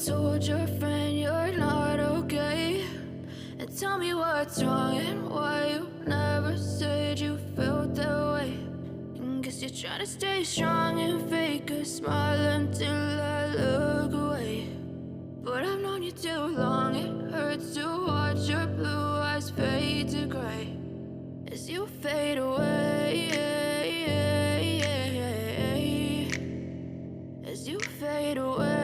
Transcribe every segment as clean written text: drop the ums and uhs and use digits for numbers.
told your friend you're not okay? And tell me what's wrong and why you never said you felt that way. And guess you're trying to stay strong and fake a smile until I look away. But I've known you too long, it hurts to watch your blue eyes fade to gray as you fade away, as you fade away.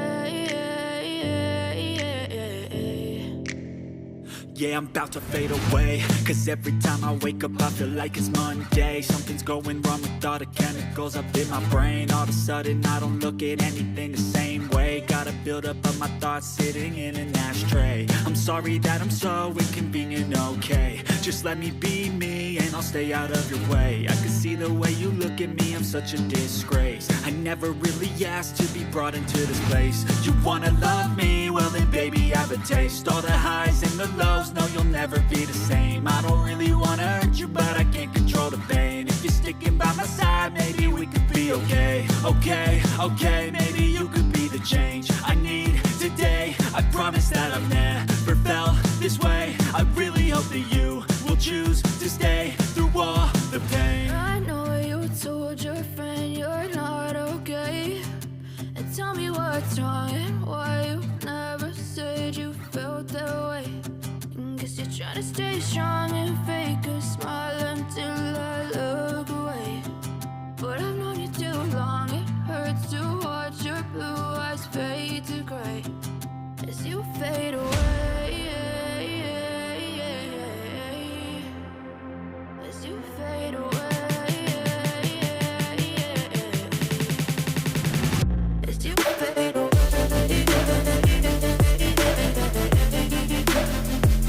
Yeah, I'm about to fade away, cause every time I wake up I feel like it's Monday. Something's going wrong with all the chemicals up in my brain. All of a sudden I don't look at anything the same way. Got a buildup of my thoughts sitting in an ashtray. I'm sorry that I'm so inconvenient, okay? Just let me be me and I'll stay out of your way. I can see the way you look at me, I'm such a disgrace. I never really asked to be brought into this place. You wanna love me? Well then baby I have a taste. All the highs and the lows, no you'll never be the same. I don't really wanna hurt you but I can't control the pain. If you're sticking by my side maybe we could be okay. Okay, maybe you could be the change I need today. I promise that I've never felt this way. I really hope that you will choose to stay through all the pain. I know you told your friend you're not okay. And tell me what's wrong and why you never said you felt that way. And guess you're trying to stay strong and fake a smile until I look away. But I've known you too long, it hurts to watch your blue eyes fade to gray as you fade away.